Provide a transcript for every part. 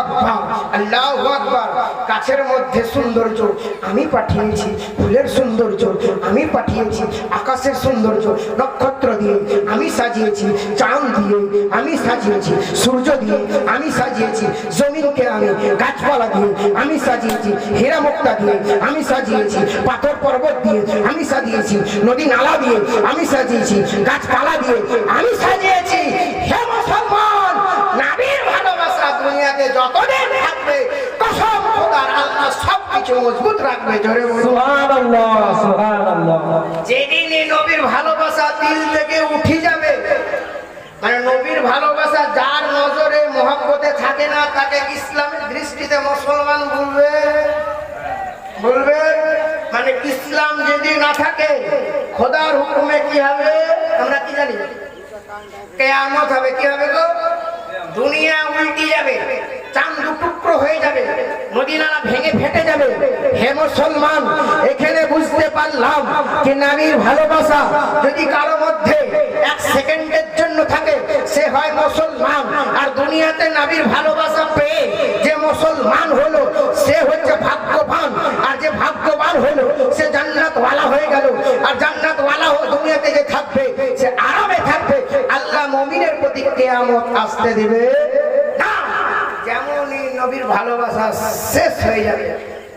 আকবার, আল্লাহু আকবার। গাছের মধ্যে সৌন্দর্য আমি পাঠিয়েছি, ফুলের সৌন্দর্য আমি পাঠিয়েছি, আকাশের সৌন্দর্য নক্ষত্র দিয়ে আমি সাজিয়েছি, চাঁদ দিয়ে আমি সাজিয়েছি, সূর্য দিয়ে আমি সাজিয়েছি, জমিনকে আমি গাছপালা দিয়ে আমি সাজিয়েছি, হীরা মুক্তা দিয়ে আমি সাজিয়েছি, পাথর পর্বত দিয়ে আমি সাজিয়েছি, নদী নালা দিয়ে আমি সাজিয়েছি, গাছপালা দিয়ে আমি সাজিয়েছি। হে মুসলমান, নবীর ভালোবাসা দুনিয়াতে যতদিন থাকবে কসম খোদার আল্লাহ সবকিছু মজবুত রাখবে। জোরে বলুন সুবহানাল্লাহ, সুবহানাল্লাহ। যেদিনই নবীর ভালোবাসা দিল থেকে উঠে যাবে, মানে নবীর ভালোবাসা যার নজরে মহব্বতে থাকে না, তাকে ইসলামের দৃষ্টিতে মুসলমান বলবে বলবে মানে ইসলাম যদি না থাকে খোদার হুকুমে কি হবে আমরা কি জানি? কিয়ামত হবে। কি হবে গো? দুনিয়া উল্টে যাবে, চাঁদ টুকরো হয়ে যাবে, নদী নালা ভেঙে ফেটে যাবে। হে মুসলমান, এখানে বুঝতে পারলাম যে নবীর ভালোবাসা যদি কারো মধ্যে এক সেকেন্ডের জন্য থাকে সে হয় মুসলমান। আর দুনিয়াতে নবীর ভালোবাসা পেয়ে যে মুসলমান হলো সে হচ্ছে ভাগ্যবান। আর যে ভাগ্যবান হলো সে জান্নাতওয়ালা হয়ে গেল। আর জান্নাতওয়ালা দুনিয়াতে যে থাকবে সে আরামে থাকবে। আল্লাহ মুমিনের প্রতি কিয়ামত আসতে দিবে না। যেমনই নবীর ভালোবাসা শেষ হয়ে যাবে,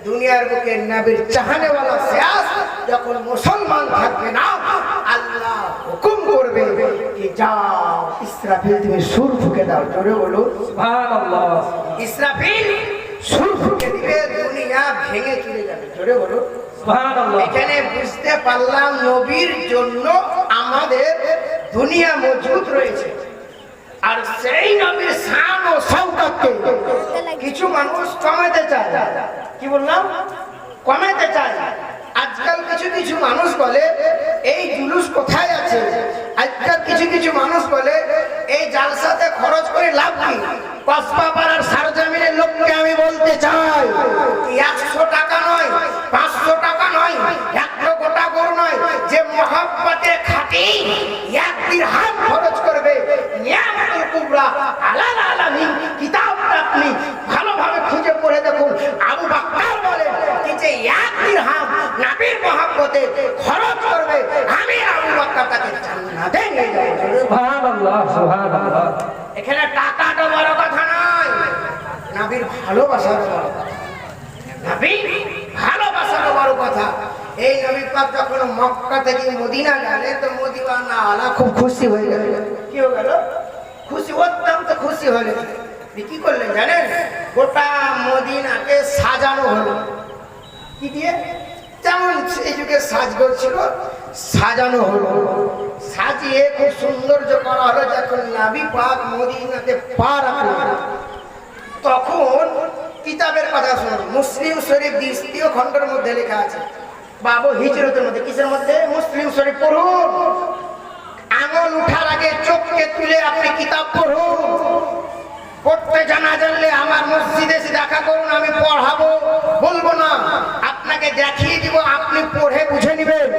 দুনিয়ার বুকে নবীর চাহনেওয়ালা শেষ, যখন মুসলমান থাকবে না আল্লাহ হুকুম করবে কি যাও ইসরাফিল তুমি সুর ফুঁকে দাও। জোরে বলো সুবহানাল্লাহ। ইসরাফিল সুর ফুঁকে দিবে, দুনিয়া ভেঙে চলে যাবে। জোরে বলো সুবহানাল্লাহ। এখানে বুঝতে পারলাম নবীর জন্য আমাদের দুনিয়া মজবুত রয়েছে। আর সেই নবীর শান ও শওকতকে কিছু মানুষ কমাতে চায়। কি বললাম? কমাতে চায়। আজকাল কিছু কিছু মানুষ বলে এই জুলুস কোথায় আছে। আজকাল কিছু কিছু মানুষ বলে এই জালসাতে খরচ করে লাভ নেই। কসবাপাড়ার সারজামিনের লোককে আমি বলতে চাই 100 টাকা নয়, 500 টাকা নয়, 1 গোটা গরু নয়, যে মহব্বতে খাঁটি 1 দিরহাম খরচ করবে নিয়ামতুল কুবরা আলাল আলামিন কিতাবটা আপনি ভালোভাবে খুঁজে পড়ে দেখুন। আবু বকর বলে কি যে 1 দিরহাম নবীর মহব্বতে খরচ করবে, আমি আবু বকর তাকে জান্নাতে নিয়ে যাব। সুবহানাল্লাহ, সুবহানাল্লাহ। এখানে টাকাটা বড় কথা নয়, নবীর ভালোবাসার বড় কথা। নবীর ভালোবাসার বড় কথা। এই নবী পাক যখন মক্কা থেকে মদিনা গেলেন তো মদিনা আলা খুব খুশি হয়ে গেল। কি হয়ে গেল? খুশি, অত্যন্ত খুশি হয়ে গেল। কি করলেন জানেন? গোটা মদিনাকে সাজানো হলো। কি দিয়ে? যেমন এই যুগে সাজগোজ ছিল সাজানো হলো। সাজিয়ে খুব সৌন্দর্য করা হলো। যখন নবী পাক মদিনাতে পা রাখলেন তখন কিতাবের কথা শুনুন। মুসলিম শরীফ ২০ খণ্ডের মধ্যে লেখা আছে, বাবু হিজরতের মধ্যে। কিসের মধ্যে? মুসলিম শরীফ পড়ুন। আঙুল উঠার আগে চোখকে তুলে আপনি কিতাব পড়ুন। পড়তে জানা জানলে আমার মসজিদে এসে দেখা করুন, আমি পড়াবো, বলবো না, আপনাকে দেখিয়ে দিব, আপনি পড়ে বুঝে নেবেন।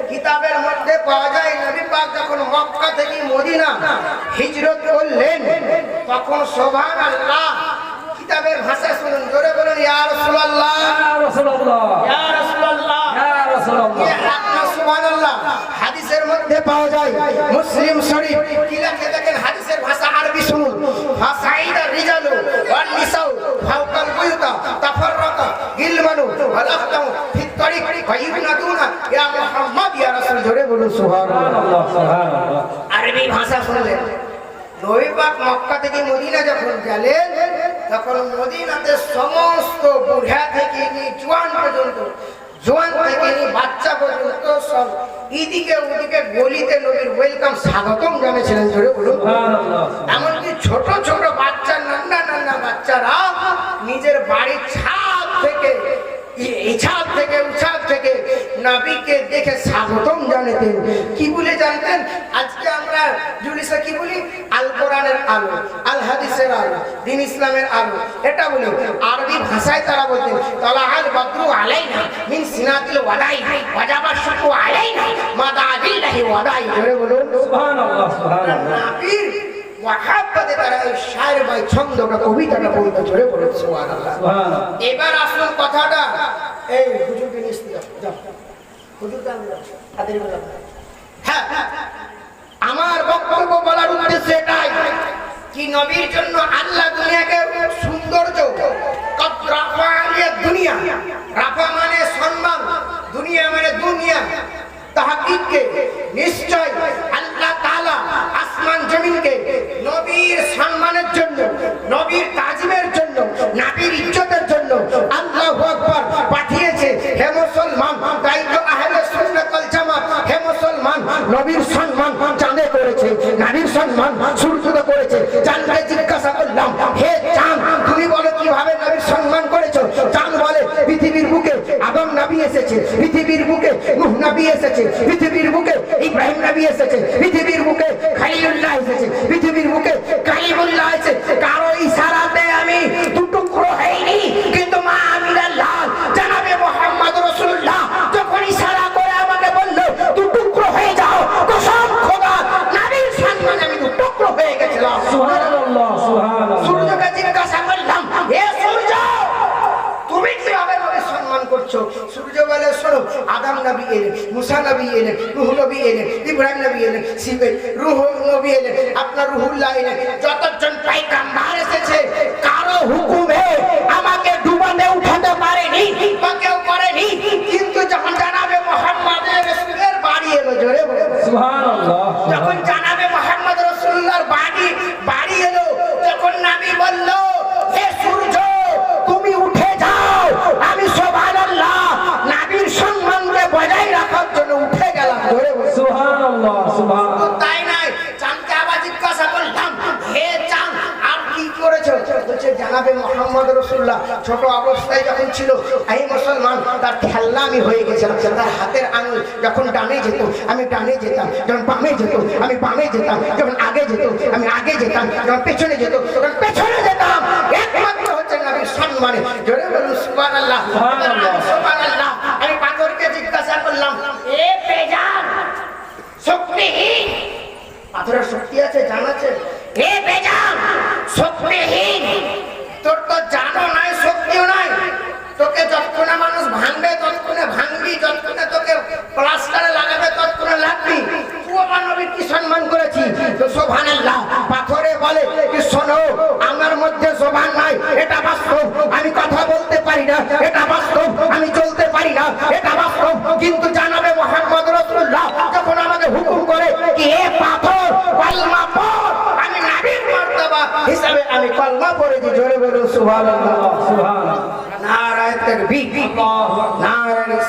কিতাবের মধ্যে পাওয়া যায় নবী পাক যখন মক্কা থেকে মদিনা হিজরত করলেন তখন সুবহানাল্লাহ কিতাবের ভাষা শুনুন, জোরে বলুন ইয়া রাসূলুল্লাহ, ইয়া রাসূলুল্লাহ, ইয়া রাসূলুল্লাহ, ইয়া রাসূলুল্লাহ। সুবহানাল্লাহ। হাদিসের মধ্যে পাওয়া যায় মুসলিম শরীফ কি লেখে দেখেন, হাদিসের ভাষা আরবি শুনুন। ফাসাইদা রিজালু ওয়ান নিসাউ ফাওকাল বুয়ুতা তাফাররাকা গিলমানু ওয়ালাফতাউ ফি তরিক ফাইবনাদুনা ইয়া মুহাম্মদ ইয়া রাসূল। জোরে বলুন সুবহানাল্লাহ, সুবহানাল্লাহ। আরবি ভাষা শুনলেন। নবী পাক মক্কা থেকে মদিনা যখন গেলেন তখন মদিনাতে সমস্ত বুড়া থেকে নিয়ে জওয়ান পর্যন্ত, জওয়ান থেকে নিয়ে বাচ্চা পর্যন্ত সব এদিকে ওদিকে গলিতে নবীর ওয়েলকাম স্বাগতম জানিয়েছিলেন। জোরে বলুন সুবহানাল্লাহ। এমনকি ছোট ছোট বাচ্চা, নান্না নান্না বাচ্চারা নিজের বাড়ির ছাদ থেকে উছাদ থেকে নবীকে দেখে স্বাগতম জানাতেন। কি বলে জানতেন? আজকে আমরা জুলিসে কি বলি? আল কোরআনের আলো, আল হাদিসের আলো, দ্বীন ইসলামের আলো, এটা বলি। আরবি ভাষায় তারা বলতেন তালাআল বাদরু আলাইনা মিন সিনাতিল ওয়াদাই ওয়াজাবা শুকু আলাইনা মাদাদিল্লাহি ওয়াদাই। জোরে বলুন সুবহানাল্লাহ, সুবহানাল্লাহ। নবীর ওয়াহাব্বাতে তারা এই শায়ের বাই ছন্দটা কবিতাটা বলতে ধরে বলেছে সুবহানাল্লাহ। সুবহানাল্লাহ। এবার আসল কথাটা এই হুজুরকে নিস্তি যাও হুজুর দাম তাদের বেলা হ্যাঁ আমার বক্তব্য বলার উদ্দেশ্য এটাই কি নবীর জন্য আল্লাহ দুনিয়াকে সৌন্দর্য কত রাফা আলিয়া দুনিয়া রাফা মানে সম্মান দুনিয়া মানে দুনিয়া তাহকিককে নিশ্চয় আল্লাহ তাআলা আসমান জমিনকে নবীর সম্মানের জন্য নবীর তাজিমের জন্য নবীর ইজ্জতের জন্য আল্লাহু আকবার পাঠিয়েছে। হে মুসলমান তাই তো আহলে সুন্নাত ওয়াল জামাত হে মুসলমান নবীর সম্মান চাঁদে করেছে নবীর সম্মান সূর্যতে করেছে। চাঁদকে জিজ্ঞাসা করলাম হে চাঁদ তুমি বলো কিভাবে নবীর সম্মান করেছো? চাঁদ বলে পৃথিবীর বুকে আদম নবী এসেছে, পৃথিবীর বুকে নূহ নবী এসেছে, পৃথিবীর বুকে ইব্রাহিম নবী এসেছে, পৃথিবীর বুকে খলিলুল্লাহ এসেছে, পৃথিবীর বুকে কালিমুল্লাহ এসেছে। কারো ইশারাতে আমি দুটুকরো হইনি কিন্তু মা আমিনার লাল জনাবে মুহাম্মদ রাসূলুল্লাহ যখন ইশারা করে আমাকে বলল দুটুকরো হয়ে যাও কসম খোদা নবীর সম্মানে আমি দুটুকরো হয়ে গেছিলাম। সুবহানাল্লাহ। সুবহানাল্লাহ। সূর্যকে জিজ্ঞাসা করলাম হে সূর্য তুমি কিভাবে নবীর সম্মান করছো? সূর্য বলে শোনো আদম নবী এলেন, মুসা নবী এলেন, নূহ নবী এলেন, ইব্রাহিম নবী এলেন, রূহ নবী এলেন, আপনার রূহুল্লাহ এলেন, যতজন পয়গম্বর এসেছে কারো হুকুমে আমাকে ডুবাতে উঠাতে পারেনি বা কেউ করেনি। কিন্তু যখন জানাবে মুহাম্মদের রাসূলের বাড়ি এলো জোরে বলে সুবহানাল্লাহ। যখন জানাবে মুহাম্মদ রাসূলুল্লাহর বাড়ি এলো যখন নবী বলল হে সূর্য তুমি উঠে যাও আমি সুবহানাল্লাহ নবীর সম্মানকে বজায় রাখার জন্য উঠে গেলাম ধরে বসে। সুবহানাল্লাহ। সুবহানাল্লাহ। তাই নাই চাঁদকে আবার জিজ্ঞাসা করলাম হে চাঁদ আর কি করেছো? বলছে জানাবে মুহাম্মদ রাসূলুল্লাহ ছোট অবস্থায় যখন ছিল এই মুসলমান তার খেলনা আমি হয়ে গেছিলাম। তার হাতের আঙুল যখন ডানে যেত আমি ডানে যেতাম, যখন বামে যেত আমি বামে যেতাম, যখন আগে যেত আমি আগে যেতাম, যখন পেছনে যেত তখন পেছনে যেতাম। একমাত্র হচ্ছে নবীর সম্মানে জোরে বলুন সুবহানাল্লাহ। সুবহানাল্লাহ। আমি পাথরকে জিজ্ঞাসা করলাম এ বেজান শক্তিহীন পাথরের শক্তি আছে জান আছে? এ বেজান শক্তিহীন তোর তো জানো নাই শক্তিও নাই, তোকে যতক্ষণে মানুষ ভাঙবে ততক্ষণে ভাঙবি, যতক্ষণে তোকে প্লাস্টারে লাগাবে ততক্ষণে লাগবি। তুই আমার নবীর কি সম্মান করেছি? তো সুবহানাল্লাহ। পাথরে বলে কি শোনো আমার মধ্যে জবান নাই এটা বাস্তব, আমি কথা বলতে পারি না এটা বাস্তব, আমি চলতে পারি না এটা বাস্তব, কিন্তু জানাবে মুহাম্মদ রাসূলুল্লাহ যখন আমাকে হুকুম করে কি এ পাথর কলমা পড় আমি নবীর মর্তবা হিসাবে আমি কলমা পড়ে দিই জোরে বলুন সুবহানাল্লাহ। সুবহানাল্লাহ। নারায়ে তাকবীর, নারায়ে